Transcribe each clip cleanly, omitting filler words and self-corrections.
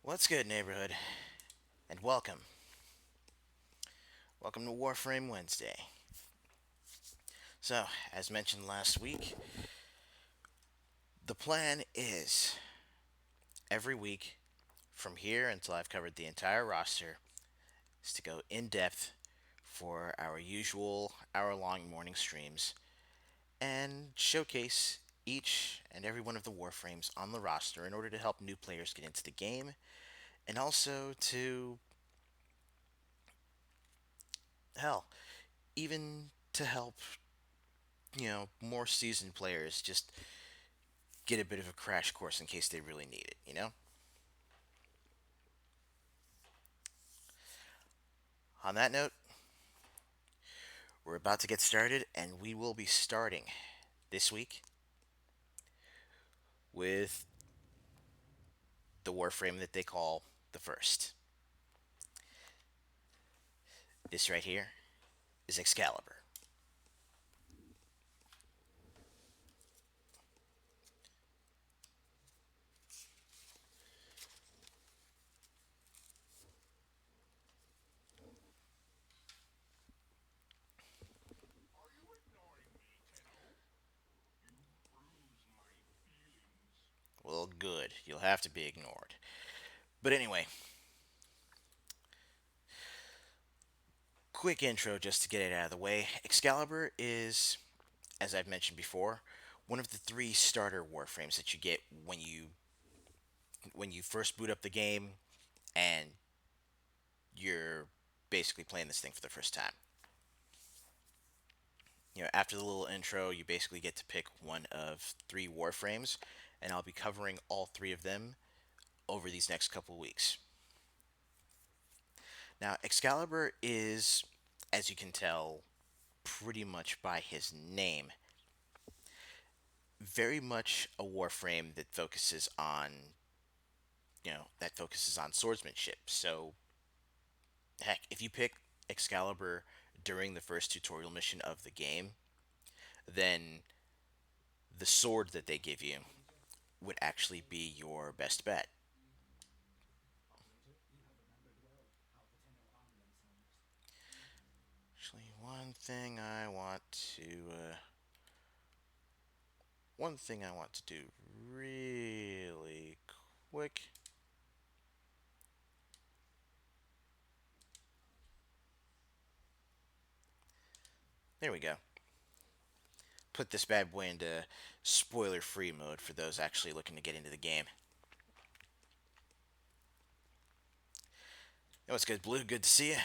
What's good, neighborhood? And welcome. Welcome to Warframe Wednesday. So, as mentioned last week, the plan is every week from here until I've covered the entire roster is to go in depth for our usual hour long morning streams and showcase each and every one of the Warframes on the roster in order to help new players get into the game and also to, hell, even to help more seasoned players just get a bit of a crash course in case they really need it. On that note, we're about to get started, and we will be starting this week with the Warframe that they call the First. This right here is Excalibur. Are you ignoring me, Tenno? You bruise my feelings. Well, good. You'll have to be ignored. But anyway, quick intro just to get it out of the way. Excalibur is, as I've mentioned before, one of the three starter Warframes that you get when you first boot up the game and you're basically playing this thing for the first time. After the little intro, you basically get to pick one of three Warframes, and I'll be covering all three of them over these next couple weeks. Now, Excalibur is, as you can tell, pretty much by his name, very much a Warframe that focuses on swordsmanship. So, heck, if you pick Excalibur during the first tutorial mission of the game, then the sword that they give you would actually be your best bet. Actually, one thing I want to do really quick. There we go. Put this bad boy into spoiler-free mode for those actually looking to get into the game. Hey, what's good, Blue? Good to see you.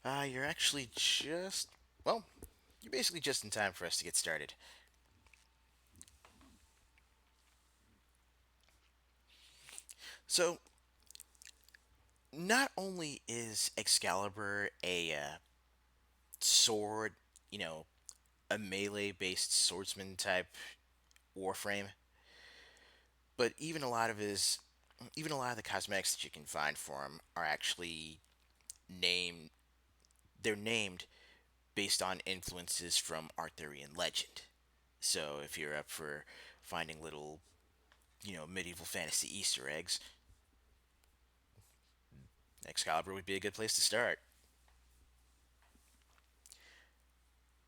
You're actually well, you're basically just in time for us to get started. So, not only is Excalibur a sword, you know, a melee-based swordsman type warframe, but even a lot of the cosmetics that you can find for him are actually named. They're named based on influences from Arthurian legend. So if you're up for finding little, medieval fantasy Easter eggs, Excalibur would be a good place to start.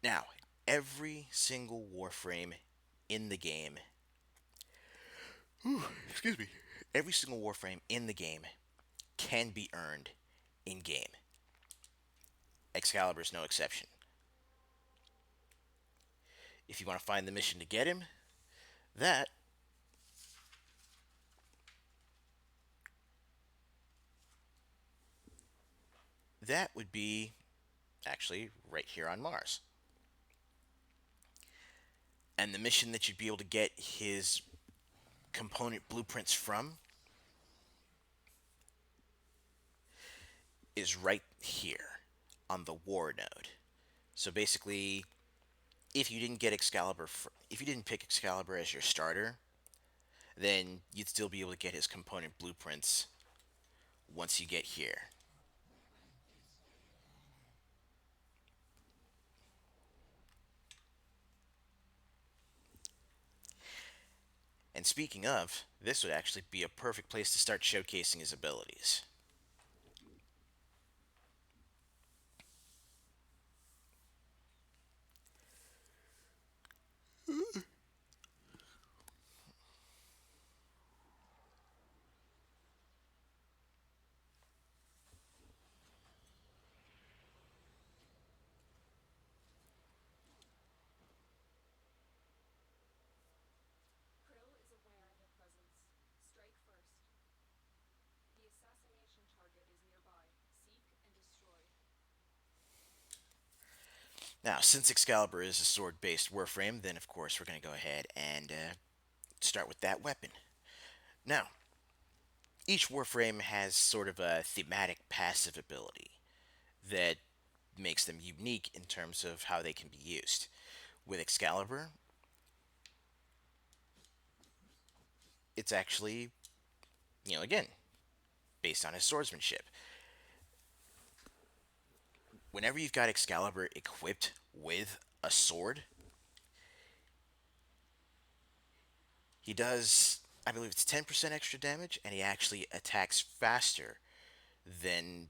Now, every single Warframe in the game, excuse me, every single Warframe in the game can be earned in game. Excalibur is no exception. If you want to find the mission to get him, that that would be actually right here on Mars. And the mission that you'd be able to get his component blueprints from is right here on the war node. So basically, if you didn't pick Excalibur as your starter, then you'd still be able to get his component blueprints once you get here. And speaking of, this would actually be a perfect place to start showcasing his abilities. Krill is aware of their presence. Strike first. The assassination target is nearby. Seek and destroy. Now, since Excalibur is a sword based Warframe, then of course we're going to go ahead and start with that weapon. Now, each Warframe has sort of a thematic passive ability that makes them unique in terms of how they can be used. With Excalibur, it's actually, again, based on his swordsmanship. Whenever you've got Excalibur equipped with a sword, he does, I believe it's 10% extra damage, and he actually attacks faster than,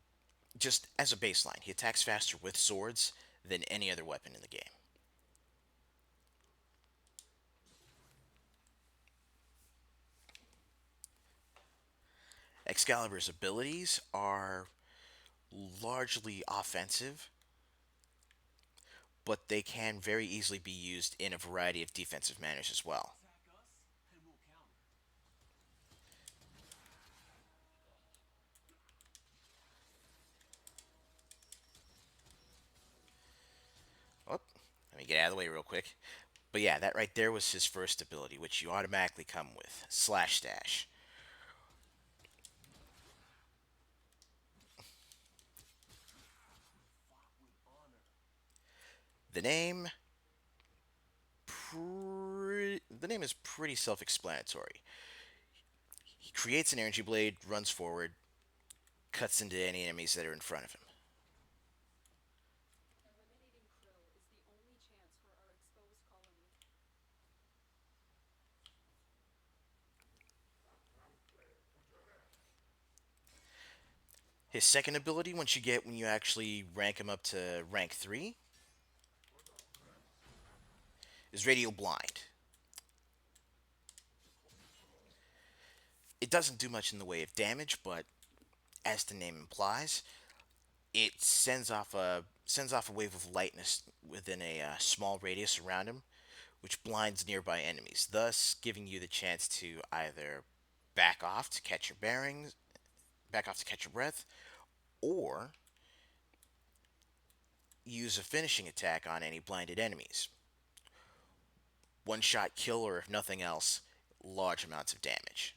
just as a baseline, he attacks faster with swords than any other weapon in the game. Excalibur's abilities are largely offensive, but they can very easily be used in a variety of defensive manners as well. Attack us, and we'll counter. Oh, let me get out of the way real quick. But yeah, that right there was his first ability, which you automatically come with Slash Dash. Fought with honor. The name, the name is pretty self-explanatory. He creates an energy blade, runs forward, cuts into any enemies that are in front of him. Eliminating Krill is the only chance for our exposed colony. His second ability, when you actually rank him up to rank 3, is Radial Blind. It doesn't do much in the way of damage, but as the name implies, it sends off a wave of lightness within a small radius around him, which blinds nearby enemies, thus giving you the chance to either back off to catch your bearings, back off to catch your breath, or use a finishing attack on any blinded enemies. One shot kill, or if nothing else, large amounts of damage.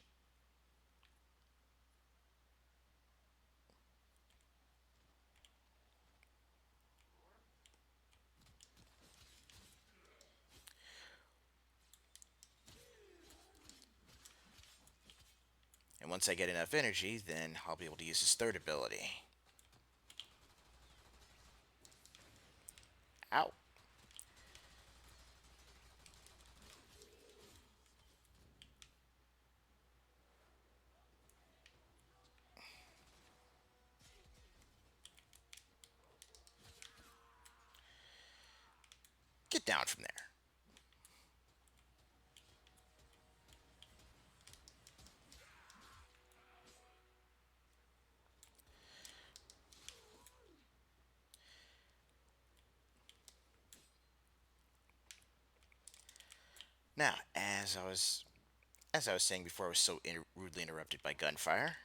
And once I get enough energy, then I'll be able to use his third ability. Ow. Get down from there. Now, as I was saying before, I was so rudely interrupted by gunfire.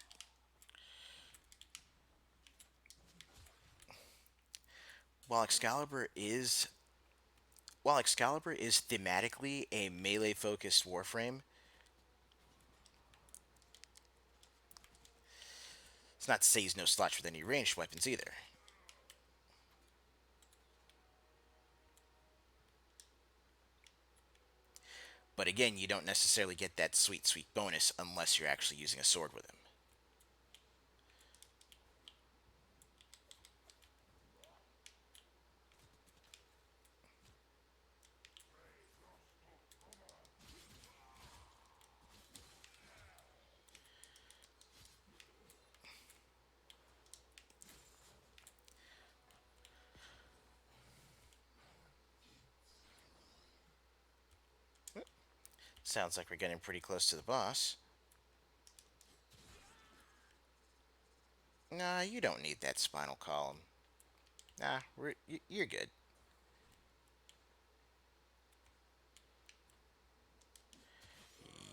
While Excalibur is while Excalibur is thematically a melee-focused warframe, it's not to say he's no slouch with any ranged weapons either. But again, you don't necessarily get that sweet, sweet bonus unless you're actually using a sword with him. Sounds like we're getting pretty close to the boss. Nah, you don't need that spinal column. Nah, you're good.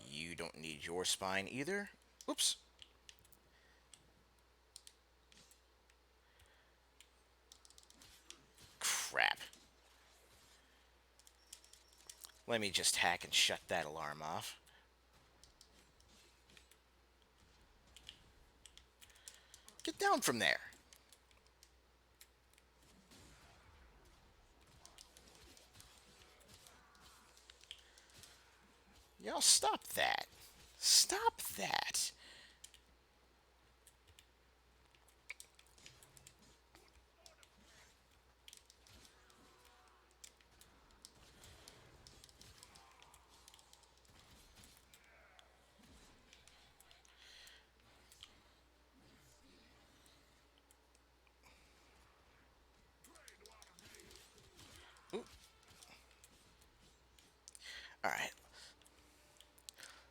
You don't need your spine either. Oops. Crap. Let me just hack and shut that alarm off. Get down from there. Y'all stop that. Stop that. Ooh. Alright.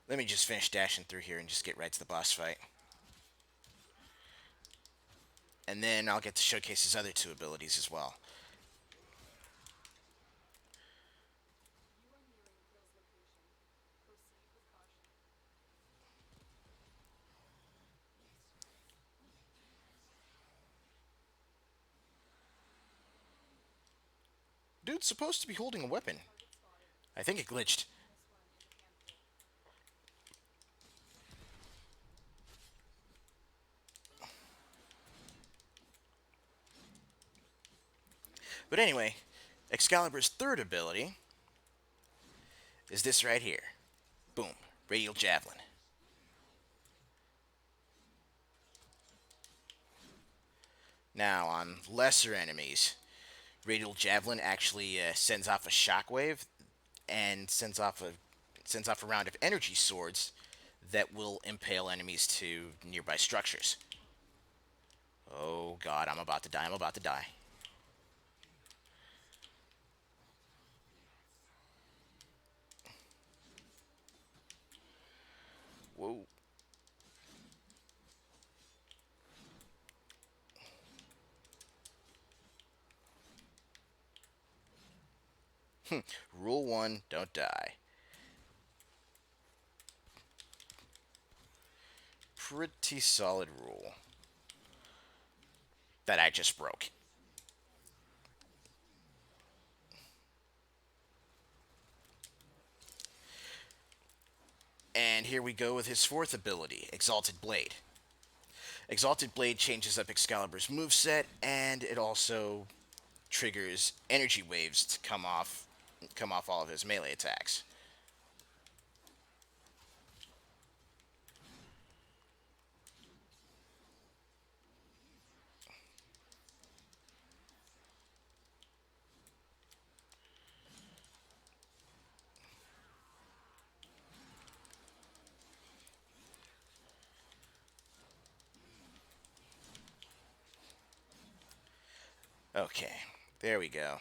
Let me just finish dashing through here and just get right to the boss fight. And then I'll get to showcase his other two abilities as well. You are nearing Kril's location. Proceed with caution. Dude's supposed to be holding a weapon. Target spotted. I think it glitched. Minus one in the camp kill. But anyway, Excalibur's third ability is this right here. Boom. Radial Javelin. Now, on lesser enemies, Radial Javelin actually sends off a shockwave and sends off a round of energy swords that will impale enemies to nearby structures. Oh god, I'm about to die. I'm about to die. Whoa. Rule 1, don't die. Pretty solid rule that I just broke. And here we go with his fourth ability, Exalted Blade. Exalted Blade changes up Excalibur's moveset, and it also triggers energy waves to come off all of his melee attacks. Okay, there we go.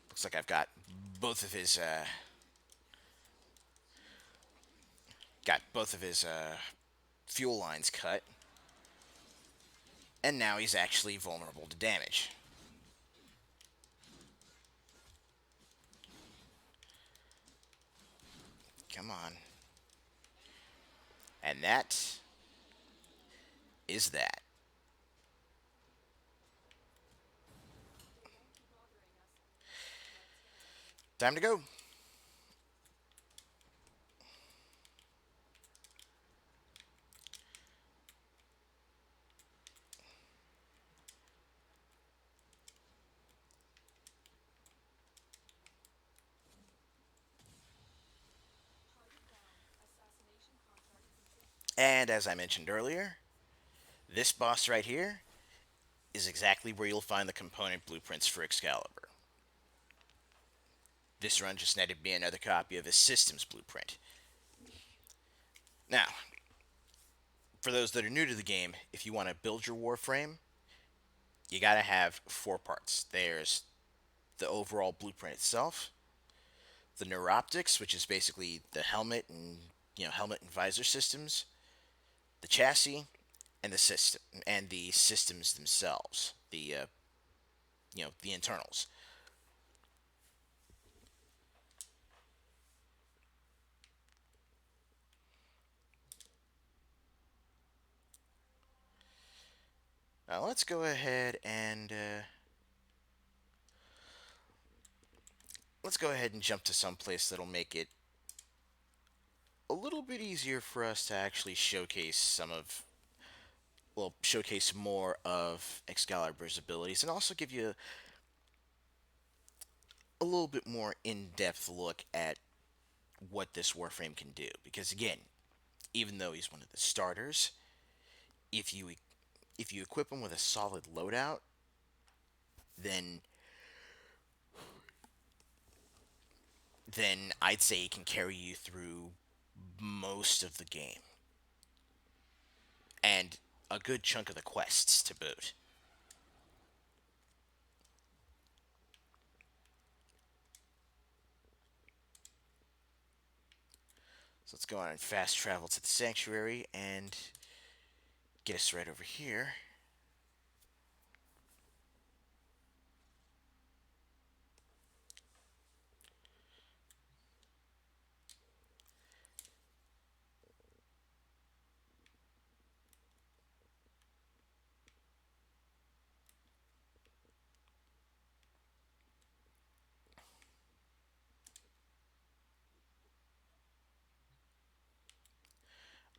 Looks like I've got both of his fuel lines cut, and now he's actually vulnerable to damage. Come on. And that is that. They won't be bothering us anymore. Let's go. Time to go. Target down. Assassination contract complete. And as I mentioned earlier, this boss right here is exactly where you'll find the component blueprints for Excalibur. This run just netted me another copy of his systems blueprint. Now, for those that are new to the game, if you want to build your Warframe, you gotta have four parts. There's the overall blueprint itself, the neuroptics, which is basically the helmet and helmet and visor systems, the chassis, and the systems themselves, the internals. Now let's go ahead and jump to some place that'll make it a little bit easier for us to actually showcase more of Excalibur's abilities and also give you a little bit more in-depth look at what this Warframe can do. Because again, even though he's one of the starters, if you equip him with a solid loadout, then I'd say he can carry you through most of the game and a good chunk of the quests to boot. So let's go on and fast travel to the sanctuary and get us right over here.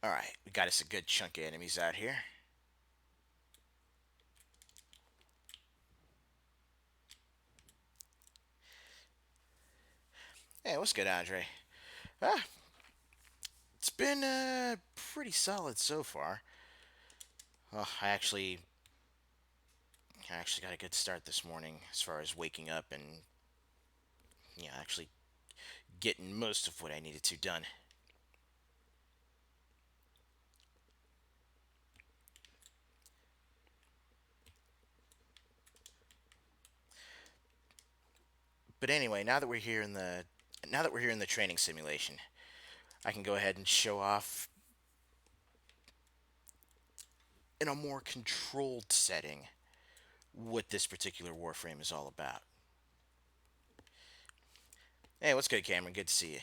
Alright, we got us a good chunk of enemies out here. Hey, what's good, Andre? Ah, it's been pretty solid so far. Oh, I actually got a good start this morning as far as waking up and actually getting most of what I needed to done. But anyway, now that we're here in the training simulation, I can go ahead and show off in a more controlled setting what this particular Warframe is all about. Hey, what's good, Cameron? Good to see you.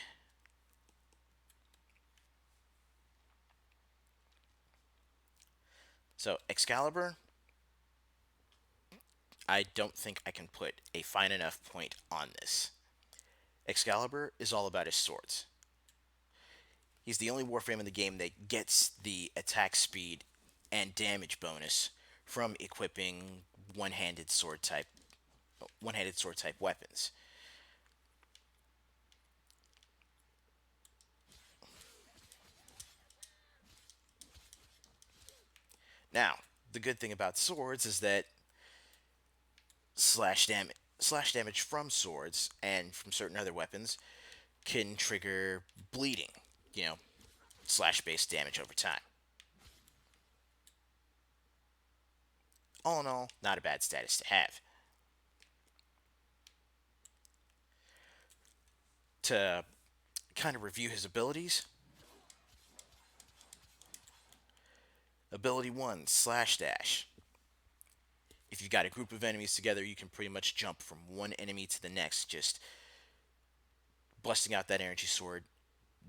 So, Excalibur, I don't think I can put a fine enough point on this. Excalibur is all about his swords. He's the only Warframe in the game that gets the attack speed and damage bonus from equipping one-handed sword type weapons. Now, the good thing about swords is that slash damage from swords and from certain other weapons can trigger bleeding, you know, slash based damage over time. All in all, not a bad status to have. To kind of review his abilities, ability 1 slash dash. If you've got a group of enemies together, you can pretty much jump from one enemy to the next, just busting out that energy sword,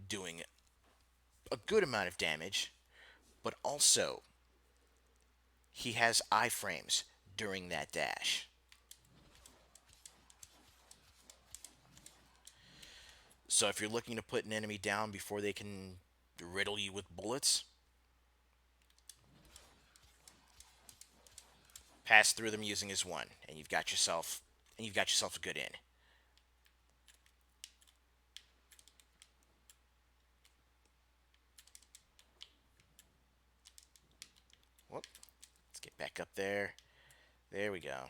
doing a good amount of damage, but also he has iframes during that dash. So if you're looking to put an enemy down before they can riddle you with bullets, pass through them using his one, and you've got yourself a good in. Whoop. Let's get back up there. There we go.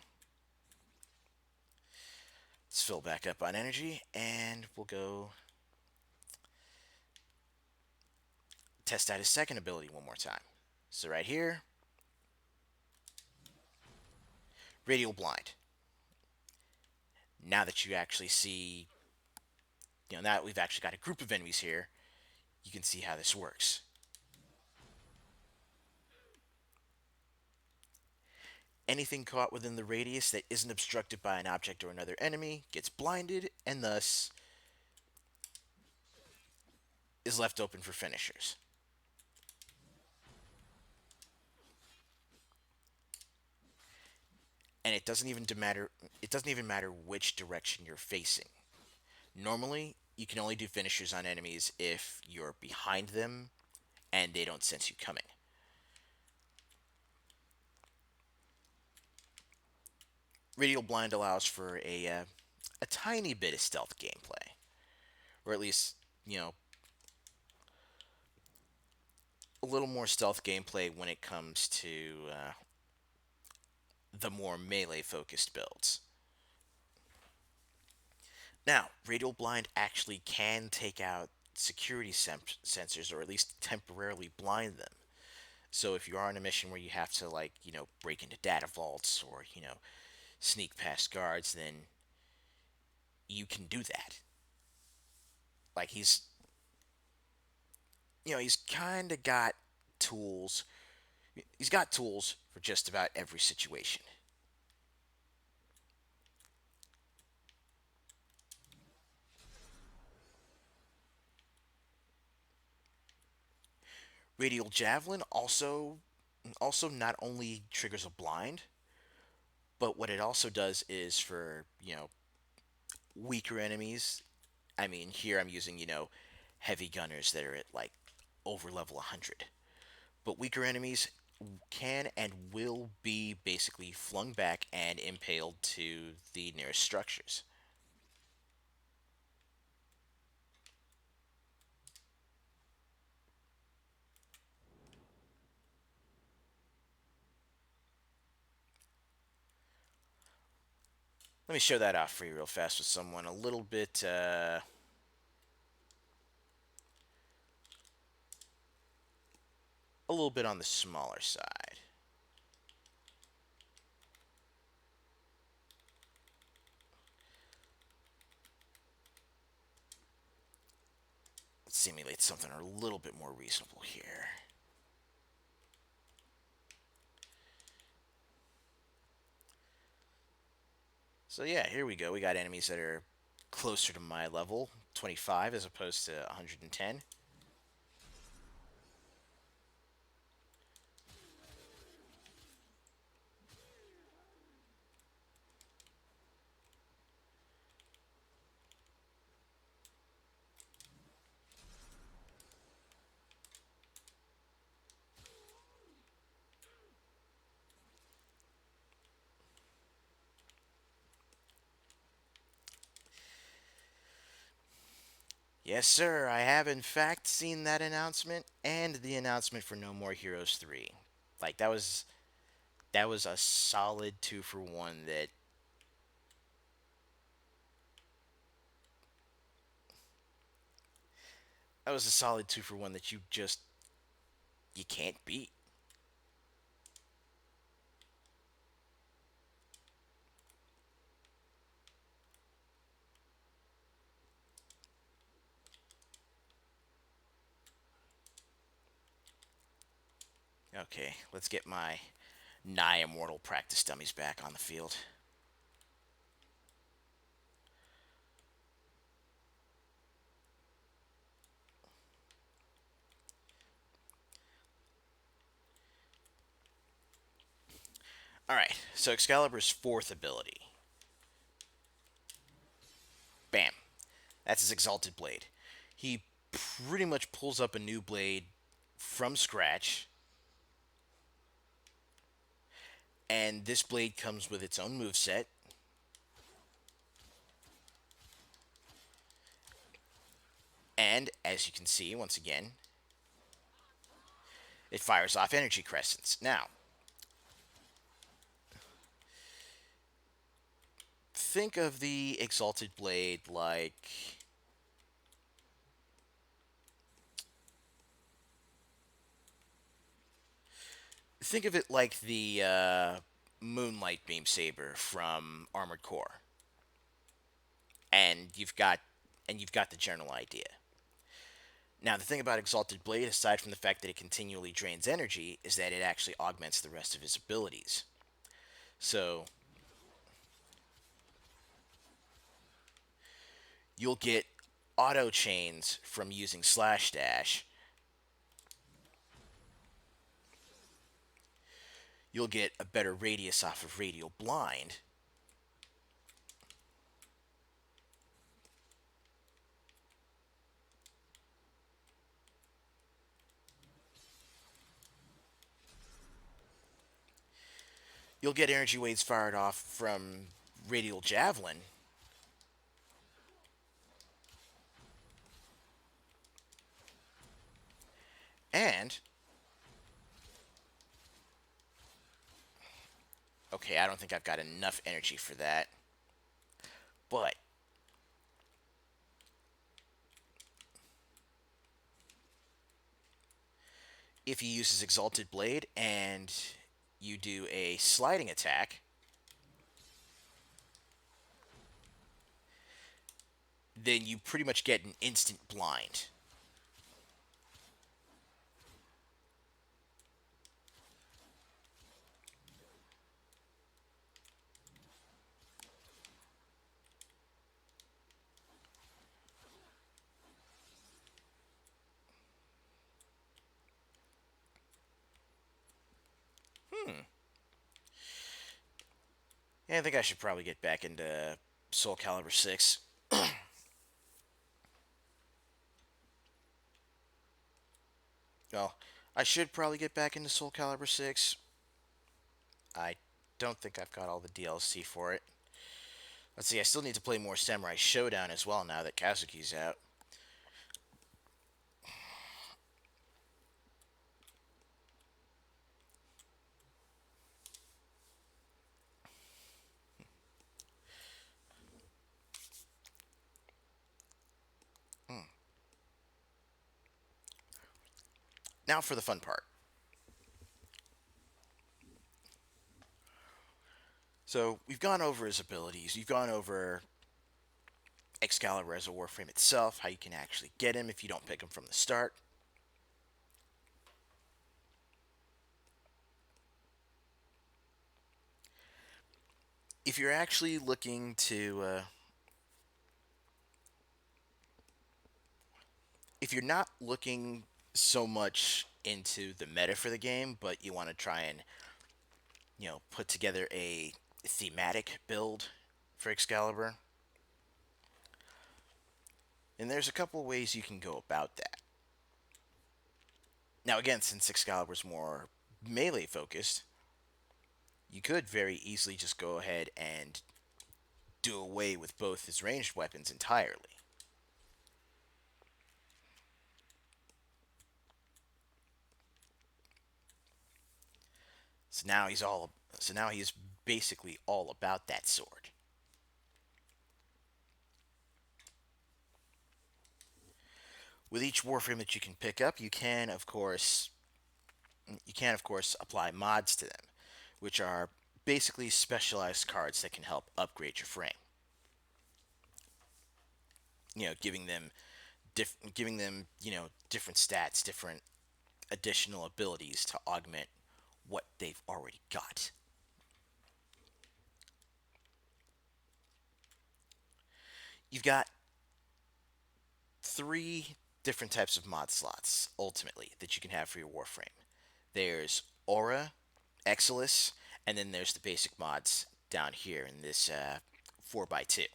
Let's fill back up on energy, and we'll go test out his second ability one more time. So right here, Radial Blind. Now that you actually see Now that we've actually got a group of enemies here, you can see how this works. Anything caught within the radius that isn't obstructed by an object or another enemy gets blinded and thus is left open for finishers. And it doesn't even matter which direction you're facing. Normally, you can only do finishers on enemies if you're behind them and they don't sense you coming. Radial Blind allows for a tiny bit of stealth gameplay, or at least a little more stealth gameplay when it comes to the more melee focused builds. Now, Radial Blind actually can take out security sensors, or at least temporarily blind them. So if you are on a mission where you have to, like, break into data vaults or, sneak past guards, then you can do that. Like, he's kind of got tools. He's got tools for just about every situation. Radial Javelin also not only triggers a blind, but what it also does is for, weaker enemies. I mean, here I'm using, heavy gunners that are at like over level 100. But weaker enemies can and will be basically flung back and impaled to the nearest structures. Let me show that off for you real fast with someone a little bit on the smaller side. Let's simulate something a little bit more reasonable here. So yeah, here we go. We got enemies that are closer to my level, 25 as opposed to 110. Yes, sir, I have in fact seen that announcement and the announcement for No More Heroes 3. Like that was a solid 2 for 1 that was a solid 2 for 1 that you can't beat. Okay, let's get my nigh immortal practice dummies back on the field. Alright, so Excalibur's fourth ability. Bam. That's his Exalted Blade. He pretty much pulls up a new blade from scratch, and this blade comes with its own move set. And as you can see, once again, it fires off energy crescents. Now, think of the Exalted Blade like. Think of it like the Moonlight Beam Saber from Armored Core. And you've got and you've got the general idea. Now, the thing about Exalted Blade, aside from the fact that it continually drains energy, is that it actually augments the rest of his abilities. So, you'll get auto chains from using slash dash. You'll get a better radius off of Radial Blind. You'll get energy waves fired off from Radial Javelin. And, okay, I don't think I've got enough energy for that. But, if he uses Exalted Blade and you do a sliding attack, then you pretty much get an instant blind. Yeah, I think I should probably get back into Soul Calibur 6. Well, I should probably get back into Soul Calibur 6. I don't think I've got all the DLC for it. Let's see, I still need to play more Samurai Showdown as well now that Kazuki's out. Now for the fun part. So, we've gone over his abilities. We've gone over Excalibur as a Warframe itself, how you can actually get him if you don't pick him from the start. If you're actually looking to, if you're not looking so much into the meta for the game, but you want to try and, put together a thematic build for Excalibur, and there's a couple ways you can go about that. Now, again, since Excalibur's more melee focused, you could very easily just go ahead and do away with both his ranged weapons entirely. So now he's basically all about that sword. With each warframe that you can pick up, you can of course apply mods to them, which are basically specialized cards that can help upgrade your frame. Giving them different stats, different additional abilities to augment what they've already got. You've got three different types of mod slots ultimately that you can have for your warframe. There's Aura, Exilis, and then there's the basic mods down here in this 4x2.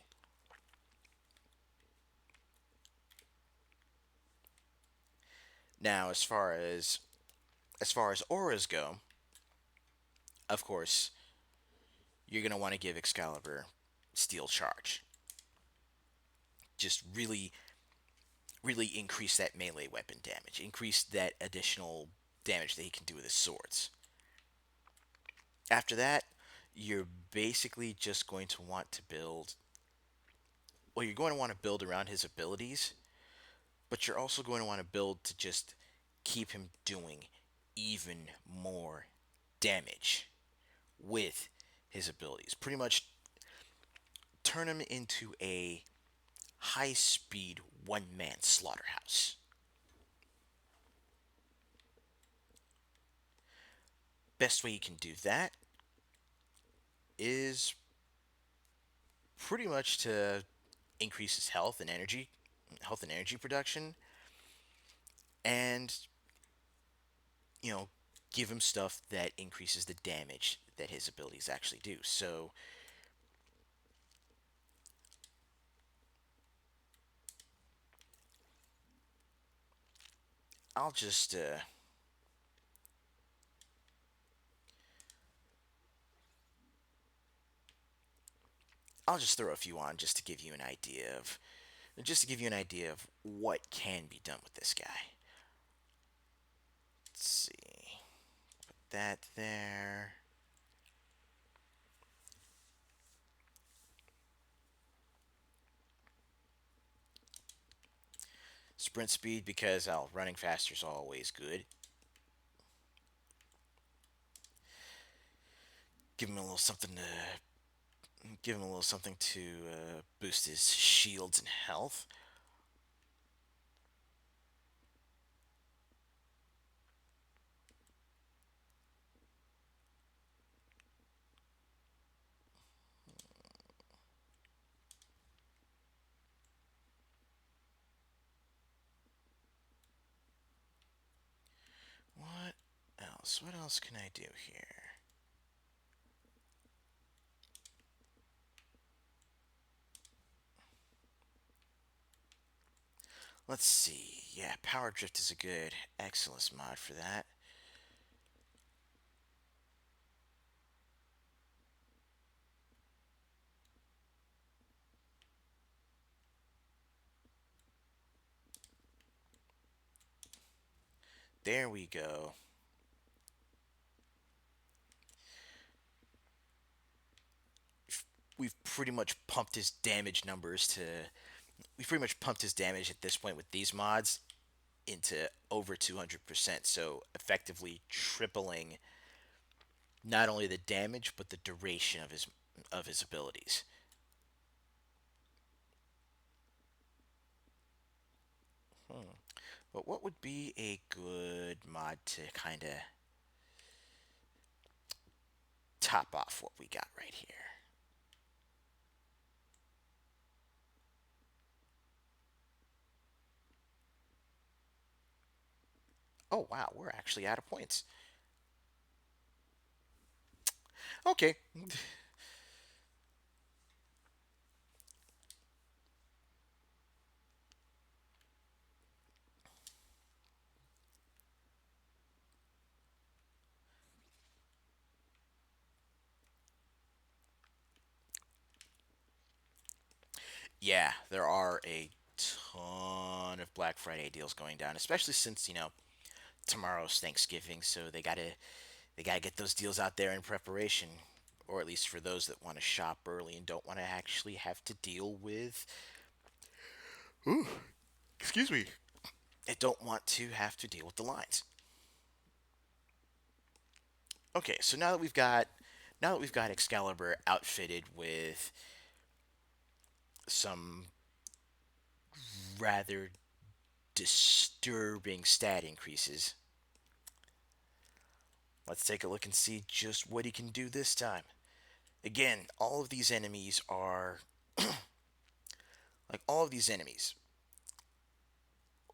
Now, as far as auras go, of course, you're gonna want to give Excalibur Steel Charge. Just really, really increase that melee weapon damage. Increase that additional damage that he can do with his swords. After that, you're basically just going to want to build. Well, you're going to want to build around his abilities, but you're also going to want to build to just keep him doing even more damage with his abilities. Pretty much turn him into a high speed one man slaughterhouse. Best way you can do that is pretty much to increase his health and energy production, and you know, give him stuff that increases the damage that his abilities actually do. So I'll just I'll just throw a few on just to give you an idea of what can be done with this guy. Let's see. That there. Sprint speed because running faster is always good. Give him a little something to give him a little something to boost his shields and health. What else? What else can I do here? Let's see. Yeah, Power Drift is a good excellence mod for that. There we go. We've pretty much pumped his damage numbers to. We've pretty much pumped his damage at this point with these mods into over 200%. So effectively tripling not only the damage but the duration of his abilities. Hmm. But what would be a good mod to kind of top off what we got right here? Oh wow, we're actually out of points. Okay. Yeah, there are a ton of Black Friday deals going down, especially since, tomorrow's Thanksgiving, so they gotta get those deals out there in preparation, or at least for those that want to shop early and don't want to actually have to deal with. Ooh, excuse me. They don't want to have to deal with the lines. Okay, so now that we've got Excalibur outfitted with some rather disturbing stat increases, let's take a look and see just what he can do this time. Again, all of these enemies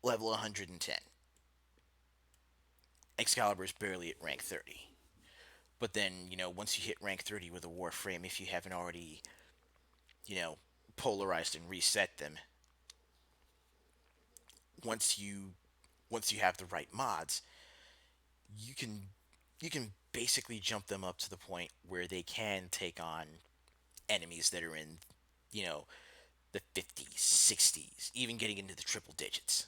level 110. Excalibur's barely at rank 30. But then, once you hit rank 30 with a Warframe, if you haven't already, you know, polarized and reset them, once you once you have the right mods, you can you can basically jump them up to the point where they can take on enemies that are in, you know, the 50s, 60s, even getting into the triple digits.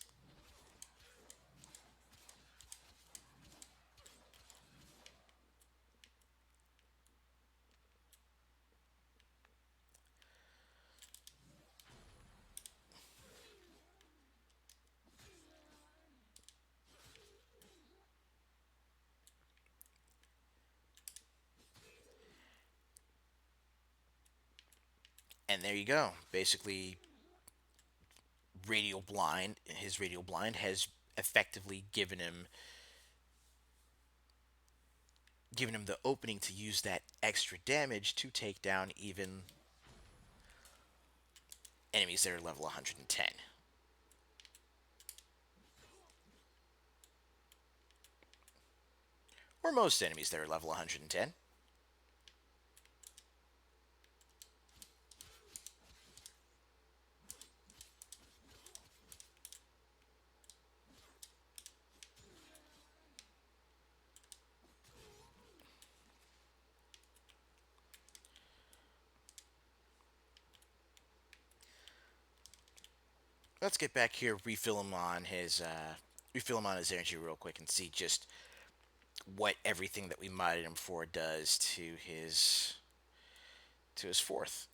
And there you go. Basically, Radial Blind, his Radial Blind has effectively given him the opening to use that extra damage to take down even enemies that are level 110. Or most enemies that are level 110. Let's get back here, refill him on his energy real quick and see just what everything that we modded him for does to his fourth.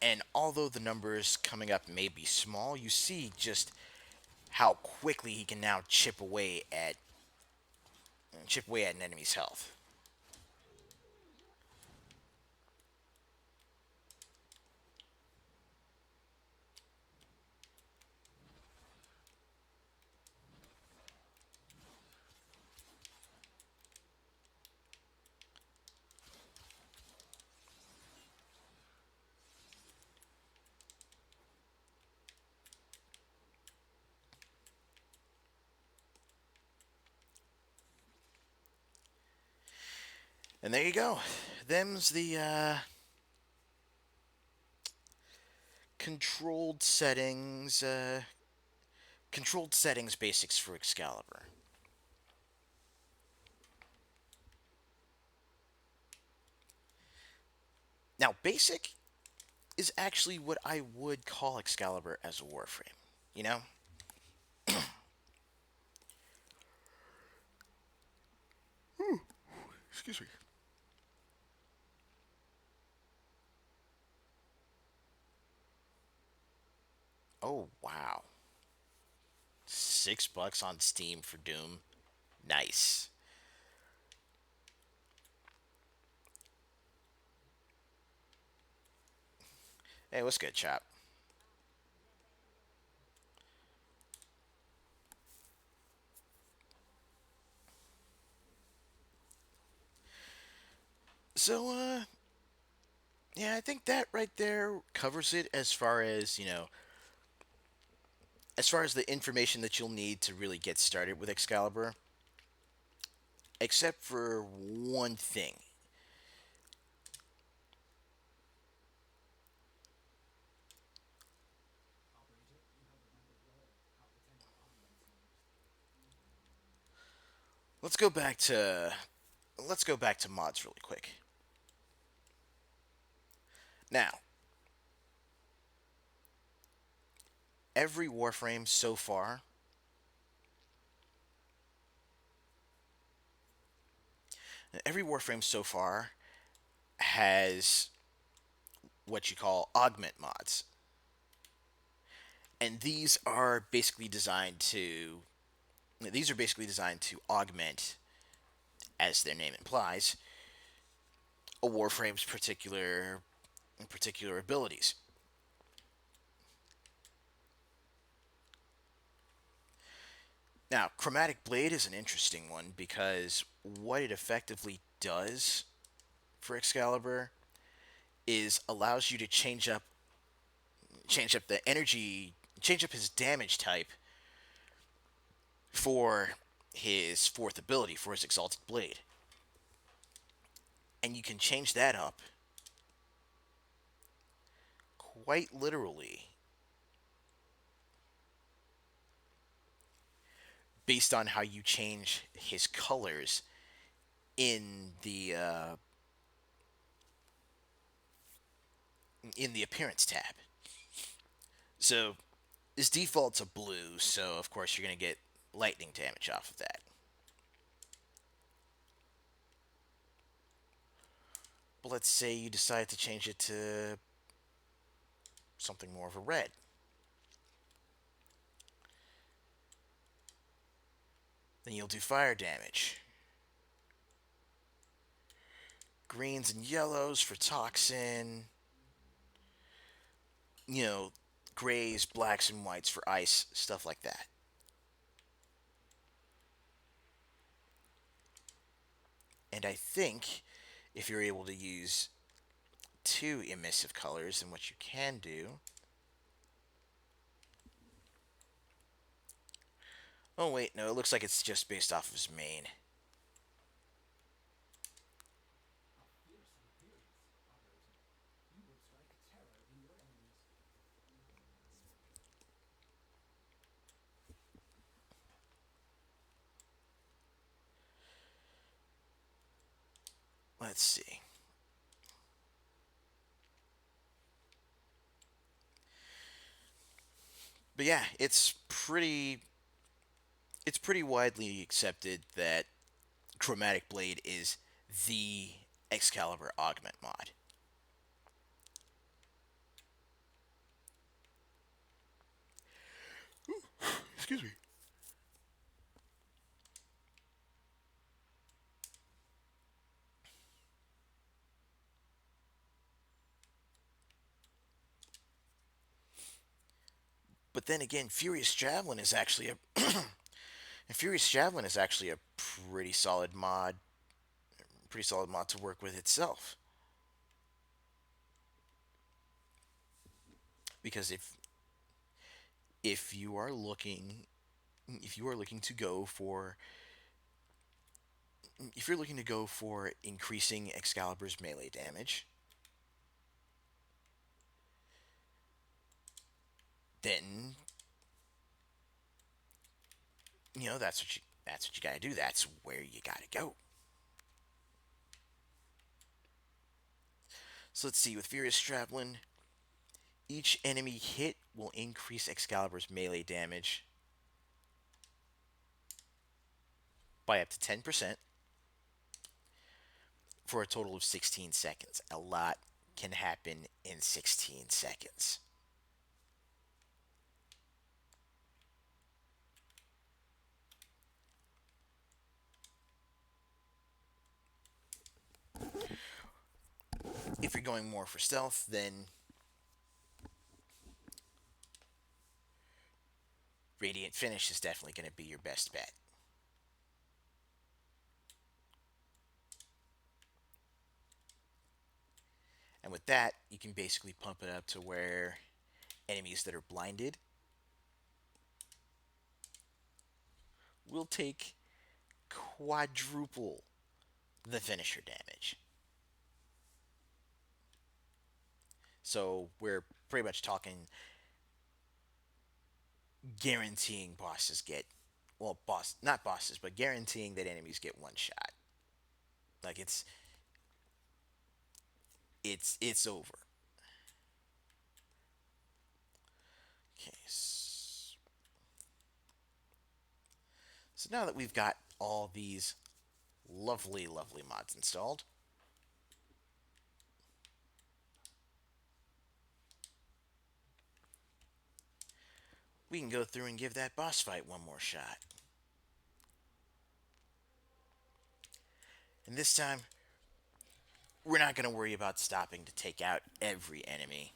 And although the numbers coming up may be small, you see just how quickly he can now chip away at an enemy's health. And there you go. Them's the controlled settings basics for Excalibur. Now, basic is actually what I would call Excalibur as a Warframe. You know? Excuse me. Oh, wow. $6 on Steam for Doom. Nice. Hey, what's good, chap? So, yeah, I think that right there covers it as far as the information that you'll need to really get started with Excalibur, except for one thing. Let's go back to mods really quick. Now, every Warframe so far has what you call Augment Mods. And these are basically designed to augment, as their name implies, a Warframe's particular abilities. Now, Chromatic Blade is an interesting one because what it effectively does for Excalibur is allows you to change up the energy, change up his damage type for his fourth ability, for his Exalted Blade. And you can change that up quite literally based on how you change his colors in the appearance tab. So his default's a blue, so of course you're gonna get lightning damage off of that. But let's say you decide to change it to something more of a red. Then you'll do fire damage. Greens and yellows for toxin. You know, grays, blacks, and whites for ice, stuff like that. And I think if you're able to use two emissive colors, then what you can do. Oh, wait, no, it looks like it's just based off of his main. A fearsome appearance, others. You would strike terror in your enemies. Let's see. But yeah, it's pretty widely accepted that Chromatic Blade is the Excalibur Augment mod. Excuse me. But then again, Furious Javelin is actually a and Furious Javelin is actually a pretty solid mod to work with itself. Because if you are looking if you are looking to go for if you're looking to go for increasing Excalibur's melee damage, then that's what you gotta do. That's where you gotta go. So let's see, with Furious Javelin, each enemy hit will increase Excalibur's melee damage by up to 10% for a total of 16 seconds. A lot can happen in 16 seconds. If you're going more for stealth, then Radiant Finish is definitely going to be your best bet. And with that, you can basically pump it up to where enemies that are blinded will take quadruple the finisher damage. So we're pretty much talking guaranteeing bosses get not bosses, but guaranteeing that enemies get one shot. Like it's over. Okay. So now that we've got all these lovely, lovely mods installed, we can go through and give that boss fight one more shot. And this time, we're not going to worry about stopping to take out every enemy.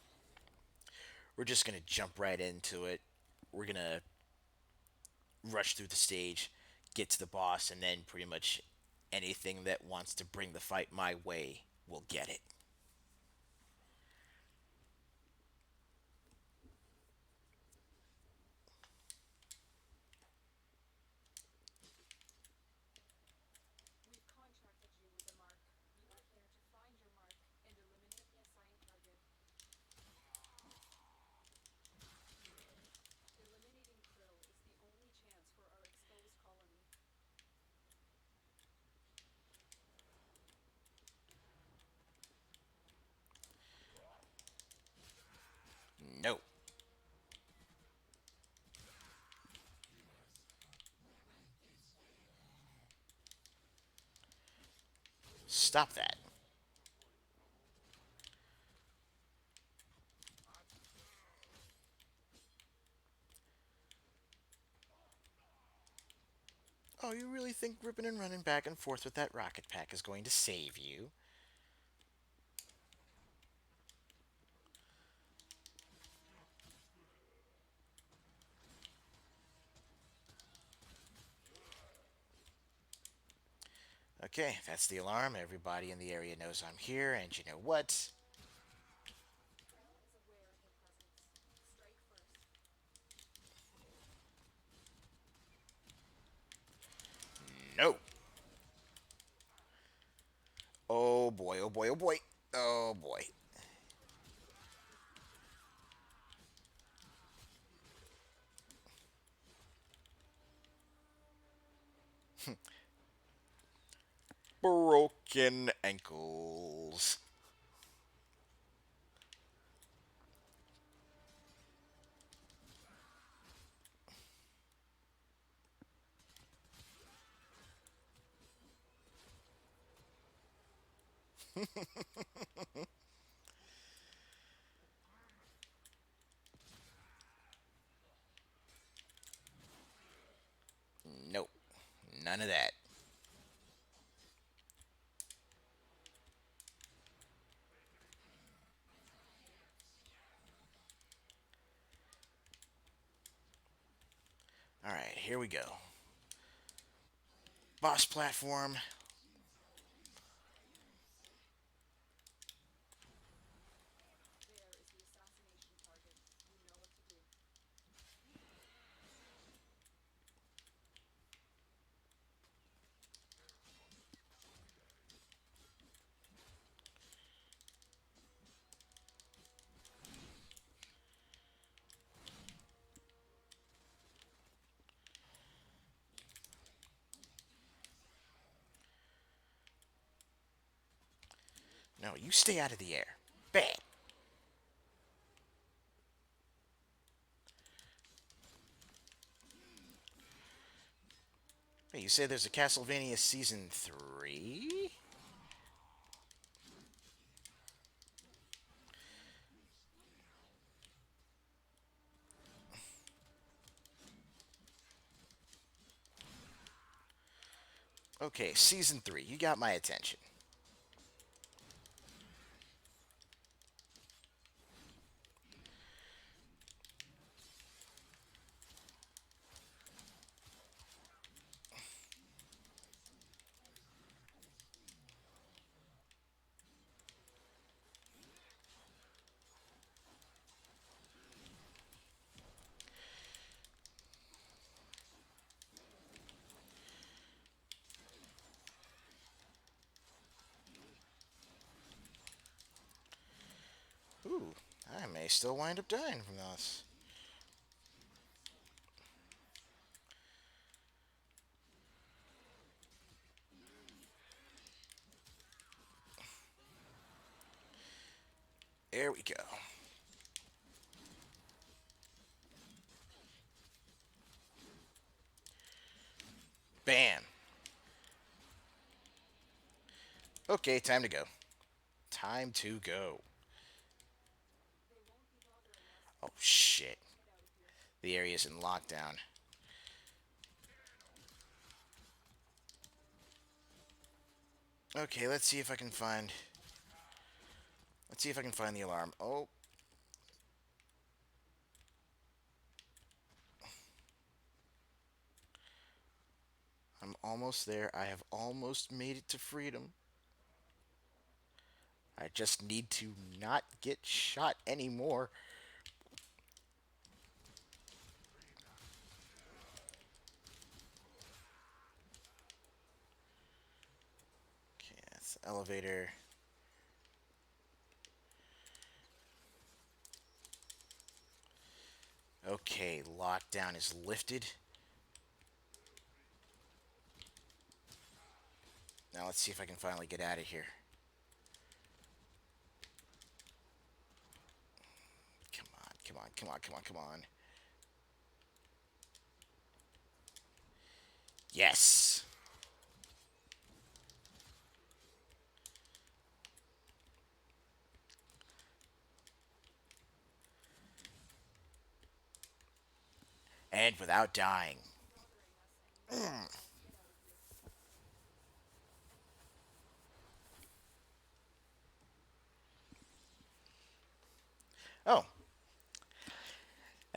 We're just going to jump right into it. We're going to rush through the stage, get to the boss, and then pretty much anything that wants to bring the fight my way will get it. We've contracted you with a mark. You are here to find your mark and eliminate the assigned target. Eliminating Krill is the only chance for our exposed colony. No. Stop that. Oh, you really think ripping and running back and forth with that rocket pack is going to save you? Okay, that's the alarm. Everybody in the area knows I'm here, and you know what? Krill is aware of your presence. Strike first. No. Oh boy, oh boy, oh boy. Oh boy. Broken ankles. Nope. None of that. Alright, here we go. Boss platform. There is the assassination target. You know what to do. No, you stay out of the air. Bam! Hey, you say there's a Castlevania Season 3? Okay, Season 3. You got my attention. Ooh, I may still wind up dying from this. There we go. Bam. Okay, time to go. Time to go. They won't be bothering us. Oh, shit. Get out of here. The area's in lockdown. Okay, let's see if I can find... Let's see if I can find the alarm. Oh, I'm almost there. I have almost made it to freedom. I just need to not get shot anymore. Okay, that's the elevator. Okay, lockdown is lifted. Now let's see if I can finally get out of here. Come on, come on, come on, come on, come on. Yes! And without dying. Bothering us anymore. Get out of here.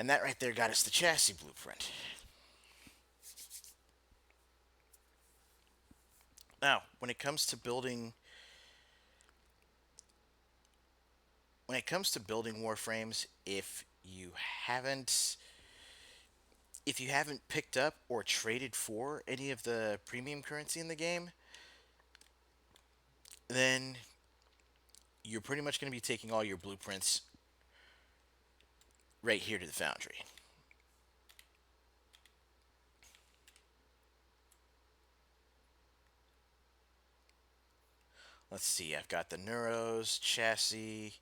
And that right there got us the chassis blueprint. Now, when it comes to building Warframes, haven't if you haven't picked up or traded for any of the premium currency in the game, then you're pretty much going to be taking all your blueprints right here to the foundry. Let's see, I've got the Neuros, chassis,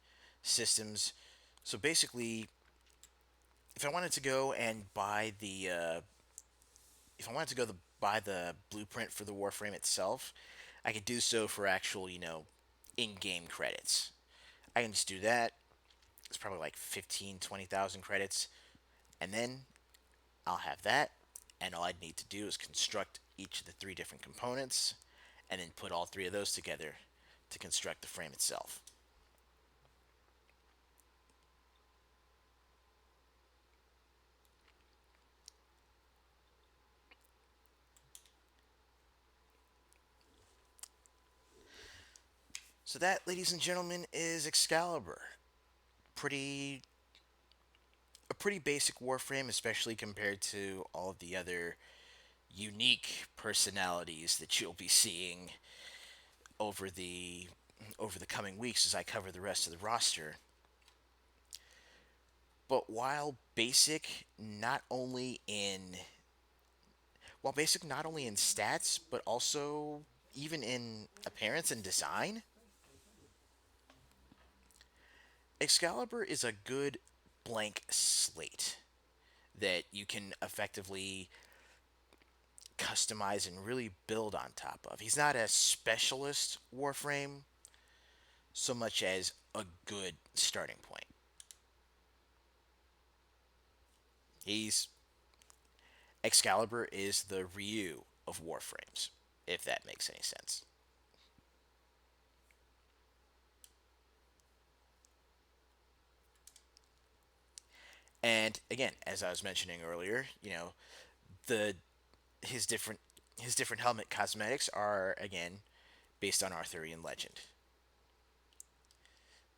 systems. So basically, if I wanted to go and buy the if I wanted to go buy the blueprint for the Warframe itself, I could do so for actual, in-game credits. I can just do that. It's probably like 15, 20,000 credits, and then I'll have that, and all I'd need to do is construct each of the three different components, and then put all three of those together to construct the frame itself. So that, ladies and gentlemen, is Excalibur. Pretty a pretty basic Warframe, especially compared to all of the other unique personalities that you'll be seeing over the over the coming weeks as I cover the rest of the roster. But while basic not only in stats but also even in appearance and design, Excalibur is a good blank slate that you can effectively customize and really build on top of. He's not a specialist Warframe so much as a good starting point. He's Excalibur is the Ryu of Warframes, if that makes any sense. And again, as I was mentioning earlier, the his different his different helmet cosmetics are again based on Arthurian legend.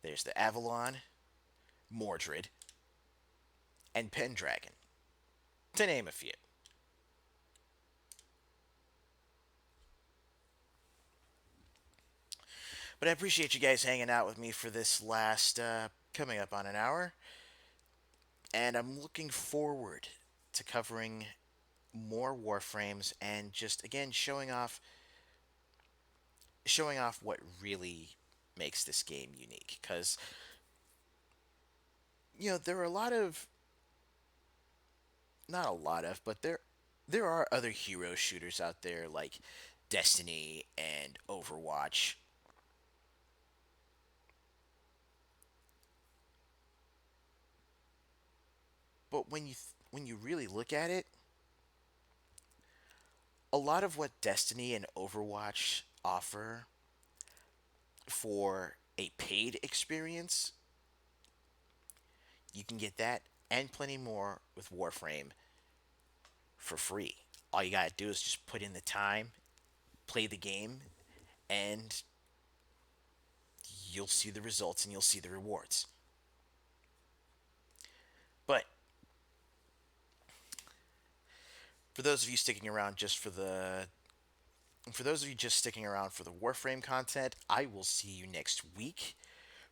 There's the Avalon, Mordred, and Pendragon, to name a few. But I appreciate you guys hanging out with me for this last coming up on an hour, and I'm looking forward to covering more Warframes and just again showing off what really makes this game unique. Because there are a lot of not a lot of, but there are other hero shooters out there like Destiny and Overwatch. But when you really look at it, a lot of what Destiny and Overwatch offer for a paid experience, you can get that and plenty more with Warframe for free. All you gotta do is just put in the time, play the game, and you'll see the results and you'll see the rewards. But for those of you sticking around just for the for those of you just sticking around for the Warframe content, I will see you next week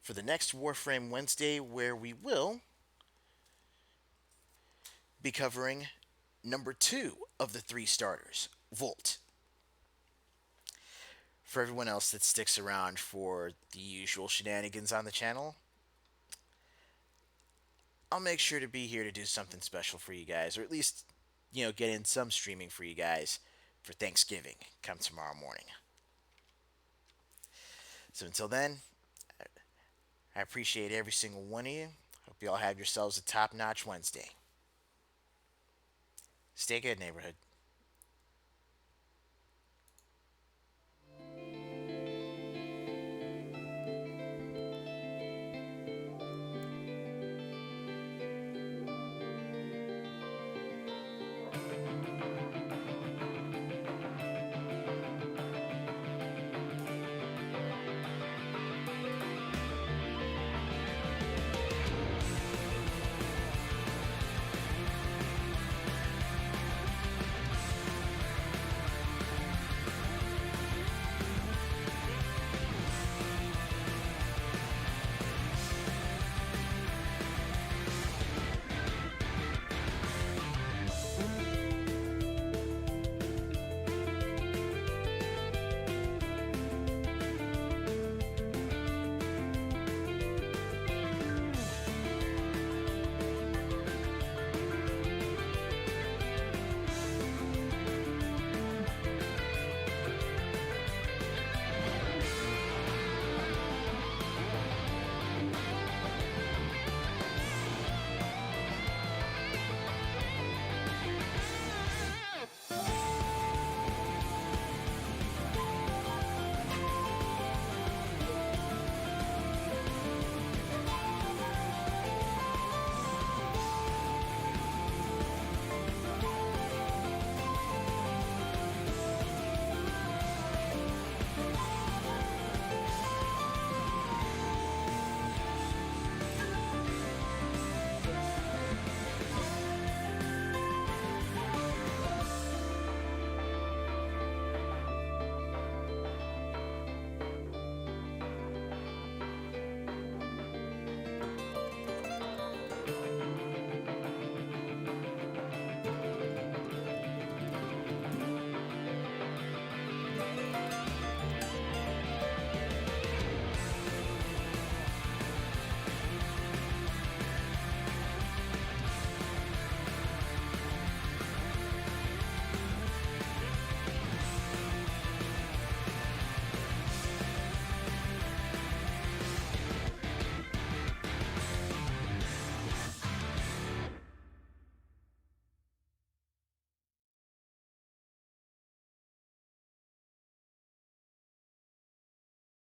for the next Warframe Wednesday, where we will be covering number 2 of the 3 starters, Volt. For everyone else that sticks around for the usual shenanigans on the channel, I'll make sure to be here to do something special for you guys, or at least, get in some streaming for you guys for Thanksgiving come tomorrow morning. So until then, I appreciate every single one of you. Hope you all have yourselves a top notch Wednesday. Stay good, neighborhood.